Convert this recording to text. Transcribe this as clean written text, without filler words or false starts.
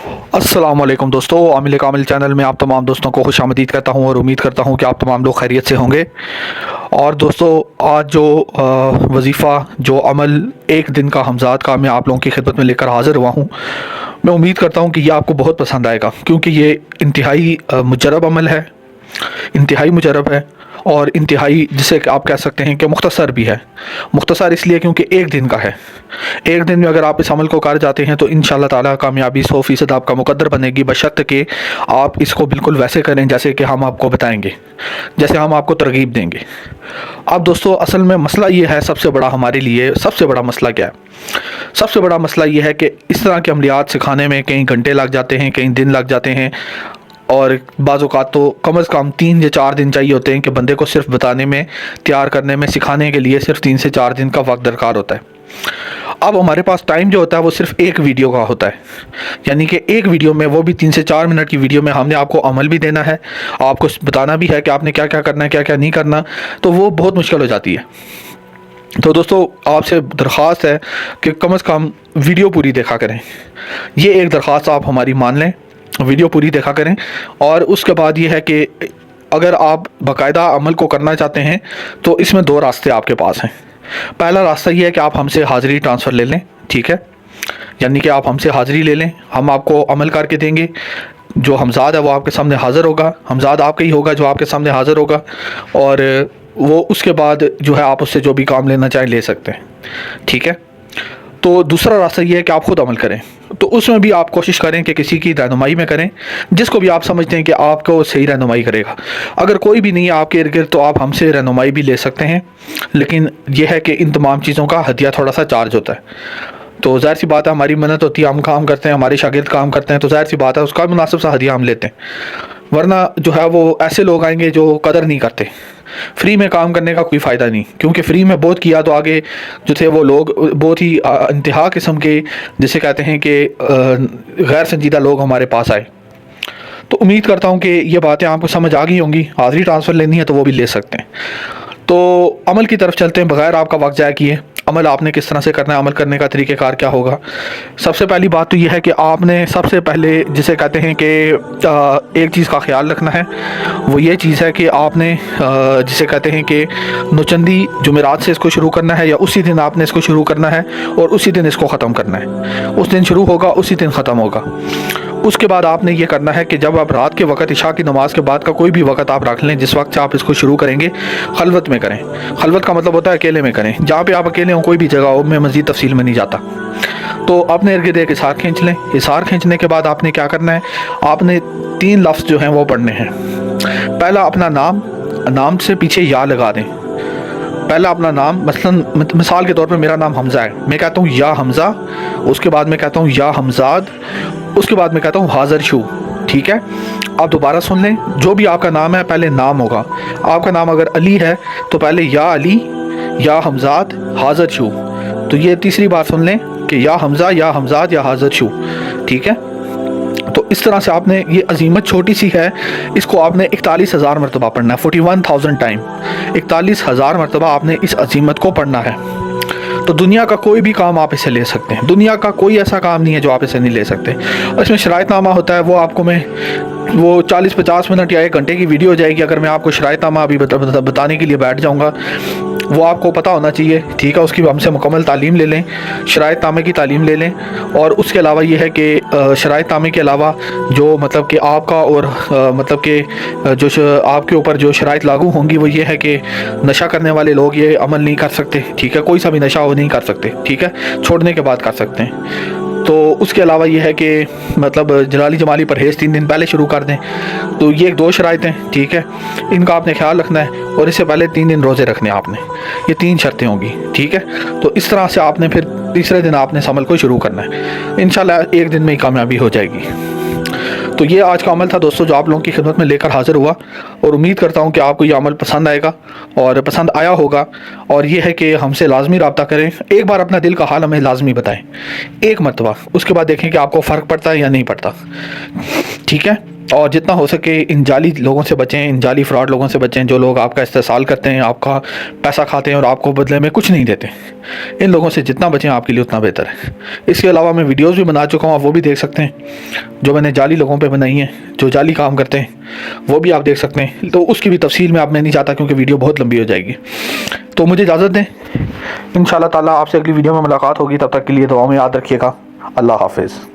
अस्सलाम वालेकुम दोस्तों, आमिल कामिल चैनल में आप तमाम दोस्तों को खुश आमदीद करता हूँ और उम्मीद करता हूँ कि आप तमाम लोग खैरियत से होंगे। और दोस्तों, आज जो वजीफ़ा जो अमल एक दिन का हमज़ाद का मैं आप लोगों की खिदमत में लेकर हाज़िर हुआ हूँ, मैं उम्मीद करता हूँ कि ये आपको बहुत पसंद आएगा, क्योंकि ये इंतहाई मुजरब अमल है, इंतहाई मुजरब है और इंतहाई जिसे आप कह सकते हैं कि मुख्तसर भी है। मुख्तसर इसलिए क्योंकि एक दिन का है। एक दिन में अगर आप इस अमल को कर जाते हैं तो इंशाअल्लाह ताला कामयाबी 100% आपका मुकद्दर बनेगी, बशर्त कि आप इसको बिल्कुल वैसे करें जैसे कि हम आपको बताएंगे, जैसे हम आपको तरगीब देंगे। अब दोस्तों, असल में मसला ये है, सबसे बड़ा हमारे लिए सबसे बड़ा मसला क्या है? सबसे बड़ा मसला ये है कि इस तरह के अमलियात सिखाने में कई घंटे लग जाते हैं, कई दिन लग जाते हैं, और बाज़ औक़ात तो कम से कम 3 या 4 दिन चाहिए होते हैं कि बंदे को सिर्फ बताने में, तैयार करने में, सिखाने के लिए सिर्फ 3 से 4 दिन का वक्त दरकार होता है। अब हमारे पास टाइम जो होता है वो सिर्फ एक वीडियो का होता है, यानी कि एक वीडियो में, वो भी 3 से 4 मिनट की वीडियो में हमने आपको अमल भी देना है, आपको बताना भी है कि आपने क्या क्या करना है, क्या क्या नहीं करना, तो वो बहुत मुश्किल हो जाती है। तो दोस्तों, आपसे दरख्वास्त है कि कम से कम वीडियो पूरी देखा करें। ये एक दरख्वास्त आप हमारी मान लें, वीडियो पूरी देखा करें। और उसके बाद ये है कि अगर आप बाकायदा अमल को करना चाहते हैं तो इसमें 2 रास्ते आपके पास हैं। पहला रास्ता ये है कि आप हमसे हाज़िरी ट्रांसफ़र ले लें, ठीक है, यानी कि आप हमसे हाज़िरी ले लें, हम आपको अमल करके देंगे। जो हमज़ाद है वो आपके सामने हाज़िर होगा, हमज़ाद आपका ही होगा जो आपके सामने हाज़िर होगा, और वो उसके बाद जो है आप उससे जो भी काम लेना चाहें ले सकते हैं, ठीक है। तो दूसरा रास्ता ये है कि आप खुद अमल करें, तो उसमें भी आप कोशिश करें कि किसी की रहनुमाई में करें, जिसको भी आप समझते हैं कि आपको सही रहनुमाई करेगा। अगर कोई भी नहीं है आपके इर्द गिर्द तो आप हमसे रहनुमाई भी ले सकते हैं, लेकिन यह है कि इन तमाम चीज़ों का हदिया थोड़ा सा चार्ज होता है। तो ज़ाहिर सी बात है, हमारी मन्नत होती है, हम काम करते हैं, हमारे शागिर्द काम करते हैं, तो ज़ाहिर सी बात है उसका मुनासिब सा हदिया हम लेते हैं। वरना जो है वो ऐसे लोग आएंगे जो कदर नहीं करते। फ्री में काम करने का कोई फ़ायदा नहीं, क्योंकि फ्री में बहुत किया तो आगे जो थे वो लोग बहुत ही इंतहा किस्म के, जिसे कहते हैं कि गैर संजीदा लोग हमारे पास आए। तो उम्मीद करता हूँ कि ये बातें आपको समझ आ गई होंगी। हाज़िरी ट्रांसफ़र लेनी है तो वो भी ले सकते हैं। तो अमल की तरफ चलते हैं बगैर आपका वक्त ज़ाया किए। अमल आपने किस तरह से करना है, अमल करने का तरीक़ेकार क्या होगा? सबसे पहली बात तो यह है कि आपने सबसे पहले जिसे कहते हैं कि एक चीज़ का ख्याल रखना है, वो ये चीज़ है कि आपने जिसे कहते हैं कि नौचंदी जुमेरात से इसको शुरू करना है, या उसी दिन आपने इसको शुरू करना है और उसी दिन इसको ख़त्म करना है। उस दिन शुरू होगा, उसी दिन ख़त्म होगा। उसके बाद आपने ये करना है कि जब आप रात के वक्त इशा की नमाज़ के बाद का कोई भी वक्त आप रख लें, जिस वक्त से आप इसको शुरू करेंगे, खलवत में करें। खलवत का मतलब होता है अकेले में करें, जहाँ पे आप अकेले हों, कोई भी जगह हो, मैं मज़ीद तफसील में नहीं जाता। तो आपने इर्द गिर्द एक हिसार खींच लें। हिसार खींचने के बाद आपने क्या करना है, आपने 3 लफ्ज़ जो हैं वो पढ़ने हैं। पहला अपना नाम, नाम से पीछे या लगा दें। पहला अपना नाम, मसलन मिसाल के तौर पे मेरा नाम हमज़ा है, मैं कहता हूँ या हमज़ा, उसके बाद मैं कहता हूँ या हमज़ाद, उसके बाद मैं कहता हूँ हाज़िर शू, ठीक है। आप दोबारा सुन लें, जो भी आपका नाम है पहले नाम होगा। आपका नाम अगर अली है तो पहले या अली, या हमज़ाद, हाज़िर शू। तो ये तीसरी बार सुन लें कि या हमज़ा, या हमज़ाद, या हाज़िर शू, ठीक है। तो इस तरह से आपने, ये अजीमत छोटी सी है, इसको आपने 41,000 मरतबा पढ़ना है, 41,000 टाइम, 41,000 मरतबा आपने इस अजीमत को पढ़ना है। तो दुनिया का कोई भी काम आप इसे ले सकते हैं, दुनिया का कोई ऐसा काम नहीं है जो आप इसे नहीं ले सकते। और इसमें शरायतनामा होता है, वो आपको मैं, वो 40-50 मिनट या 1 घंटे की वीडियो हो जाएगी। अगर मैं आपको शरायतनामा अभी बताने के लिए बैठ जाऊँगा, वो आपको पता होना चाहिए, ठीक है। उसकी हमसे मुकम्मल तालीम ले लें, शरायतनामे की तालीम ले लें। और उसके अलावा ये है कि शरायतनामे के अलावा जो मतलब कि आपका और मतलब कि जो आपके ऊपर जो शराइत लागू होंगी, वो ये है कि नशा करने वाले लोग ये अमल नहीं कर सकते, ठीक है। कोई सा भी नशा वो नहीं कर सकते, ठीक है, छोड़ने के बाद कर सकते हैं। तो उसके अलावा ये है कि मतलब जलाली जमाली परहेज़ 3 दिन पहले शुरू कर दें। तो ये 2 शराइतें, ठीक है, इनका आपने ख्याल रखना है। और इससे पहले 3 दिन रोज़े रखने आपने, ये 3 शर्तें होंगी, ठीक है। तो इस तरह से आपने फिर तीसरे दिन आपने इस अमल को शुरू करना है। इंशाल्लाह 1 दिन में ही कामयाबी हो जाएगी। तो ये आज का अमल था दोस्तों, जो आप लोगों की खिदमत में लेकर हाज़िर हुआ, और उम्मीद करता हूँ कि आपको ये अमल पसंद आएगा और पसंद आया होगा। और ये है कि हमसे लाजमी रब्ता करें, एक बार अपना दिल का हाल हमें लाजमी बताएं, 1 मरतबा, उसके बाद देखें कि आपको फ़र्क पड़ता है या नहीं पड़ता, ठीक है। اور جتنا ہو سکے ان جعلی لوگوں سے بچیں، ان جعلی فراڈ لوگوں سے بچیں جو لوگ آپ کا استحصال کرتے ہیں، آپ کا پیسہ کھاتے ہیں اور آپ کو بدلے میں کچھ نہیں دیتے. ان لوگوں سے جتنا بچیں آپ کے لیے اتنا بہتر ہے. اس کے علاوہ میں ویڈیوز بھی بنا چکا ہوں، آپ وہ بھی دیکھ سکتے ہیں جو میں نے جعلی لوگوں پہ بنائی ہیں، جو جعلی کام کرتے ہیں وہ بھی آپ دیکھ سکتے ہیں. تو اس کی بھی تفصیل میں آپ نہیں چاہتا کیونکہ ویڈیو بہت لمبی ہو جائے گی. تو مجھے اجازت دیں، انشاءاللہ تعالیٰ آپ سے اگلی ویڈیو میں ملاقات ہوگی. تب تک کے لیے دعاؤں میں یاد رکھیے گا. اللہ حافظ.